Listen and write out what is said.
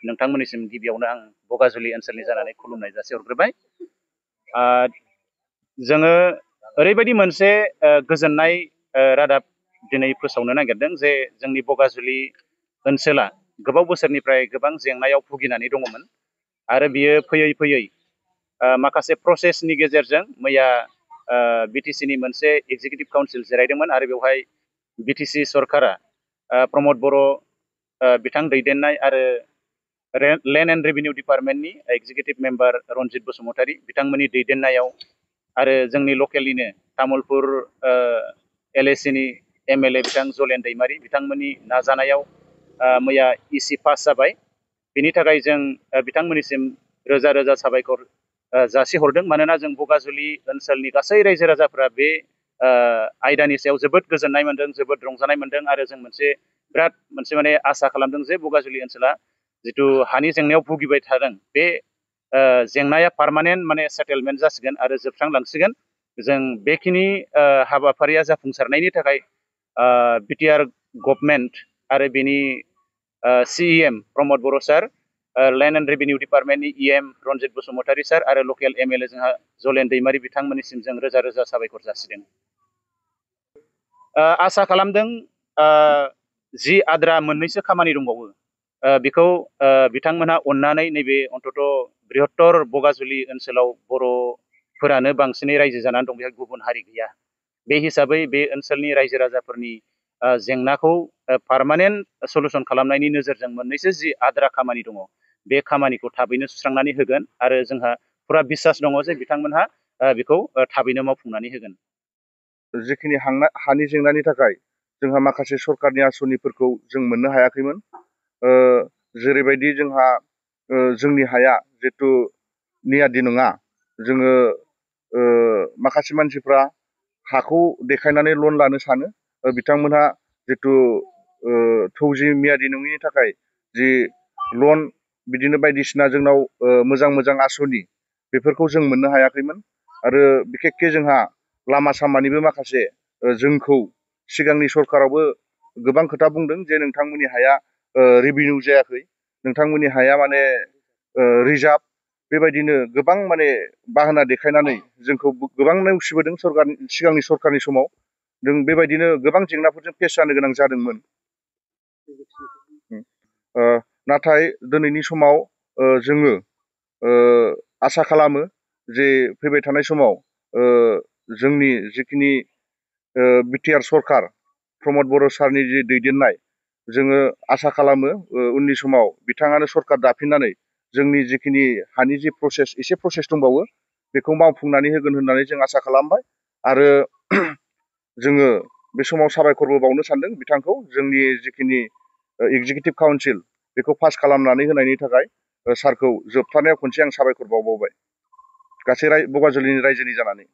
नोंथांमोननिसिम गिबियावनो आं बगाजुलि ओनसोलनि जानानै खुलुमनाय जासिहरग्रोबाय। जोङो ओरैबायदि मोनसे गोजोननाय रादाब दिनै फोसावनो नागिरदों जे जोंनि बगाजुलि ओनसोला गोबाव बोसोरनिफ्राय गोबां जेंनायाव भुगिनानै दङमोन आरो बियो फैयै फैयै माखासे प्रसेसनि गेजेरजों मैया बिटिसिनि मोनसे एगजिकिउटिभ काउन्सिल जिरायदोंमोन आरो बेवहाय बिटिसि सरकारा प्रमद बर' बिथां दैदेननाय आरो लेन्ड एन्ड रेभिनिउ डिपार्टमेन्टनि एगजिकिउटिभ मेम्बार रनजित बसुमतारी बिथांमोननि दैदेननायाव आरो जोंनि लकेलनिनो तामुलपुर LACनि MLA बिथां जलेन दैमारि बिथांमोननि नाजानायाव मैया इसि पास जाबाय। बिनि थाखाय जों बिथांमोननिसिम रोजा रोजा साबायखर जासिहरदों। मानोना जों बगाजुलि ओनसोलनि गासै रायजो राजाफ्रा बे आयदानि सायाव जोबोद गोजोननाय मोनदों, जोबोद रंजानाय मोनदों आरो जों बिराद मोनसे माने आसा खालामदों जे बगाजुलि ओनसोला जिथु हानि जेंनायाव भुगिबाय थादों बे जेंनाया पार्मानेन्ट माने सेटेलमेन्ट जासिगोन आरो जोबस्रांलांसिगोन। जों बेखिनि हाबाफारिया जाफुंसारनायनि थाखाय बिटिआर गभर्नमेन्ट आरो बेनि CEM Pramod Boro' sir, land and revenue डिपार्टमेन्टनि EM रनजित बसुमतारी सार आरो लकेल MLA जोंहा जलेन दैमारि बिथांमोननिसिम जों रोजा रोजा साबायखर जासिदों। आसा खालामदों जि आद्रा मोननैसो खामानि दंबावो बेखौ बिथांमोनहा अननानै नैबे अन्तत बृहत्तर बगाजुलि ओनसोलाव बर'फोरानो बांसिनै रायजो जानानै दं, बेहाय गुबुन हारि गैया। बे हिसाबै बे ओनसोलनि रायजो राजाफोरनि जेंनाखौ पार्मानेन्ट सलुसन खालामनायनि नोजोरजों मोननैसो जि आद्रा खामानि दङ बे खामानिखौ थाबैनो सुस्रांनानै होगोन आरो जोंहा फुरा बिसास दङ जे बिथांमोनहा बेखौ थाबैनो मावफुंनानै होगोन। जिखिनि हानि जेंनानि थाखाय जोंहा माखासे सरकारनि आसनिफोरखौ जों मोननो हायाखैमोन। जेरैबायदि जोंहा जोंनि हाया जितु नियादि नङा, जोङो माखासे मानसिफ्रा हाखौ देखायनानै लन लानो सानो। बिथांमोनहा जितु थौजि मियादि नङिनि थाखाय जि लन बिदिनो बायदिसिना जोंनाव मोजां मोजां आसनि बेफोरखौ जों मोननो हायाखैमोन। आरो बिखेखके जोंहा लामा सामानिबो माखासे जोंखौ सिगांनि सरकारावबो गोबां खोथा बुंदों जे नोंथांमोननि हाया रेभिनिउ जायाखै, नोंथांमोननि हाया माने रिजार्भ, बेबायदिनो गोबां माने बाहाना देखायनानै जोंखौ गोबां नेवसिबोदों सिगांनि सरकारनि समाव। जों बेबायदिनो गोबां जेंनाफोरजों फेस जानो गोनां जादोंमोन। नाथाय दिनैनि समाव जोङो आसा खालामो जे फैबाय थानाय समाव जोंनि जिखिनि बिटिआर सरकार प्रमद बर' सारनि जि दैदेननाय, जोङो आसा खालामो उननि समाव बिथाङानो सरकार दाफिननानै जोंनि जिखिनि हानि जि एसे प्रसेस दंबावो बेखौ मावफुंनानै होगोन होननानै जों आसा खालामबाय। आरो जोङो बे समाव साबायखरबो बावनो सानदों बिथांखौ, जोंनि जिखिनि एगजिकिउटिभ काउन्सिल बेखौ पास खालामनानै होनायनि थाखाय सारखौ जोबथारनायाव खनसे आं साबायखर बावबावबाय गासै बगाजुलिनि रायजोनि जानानै।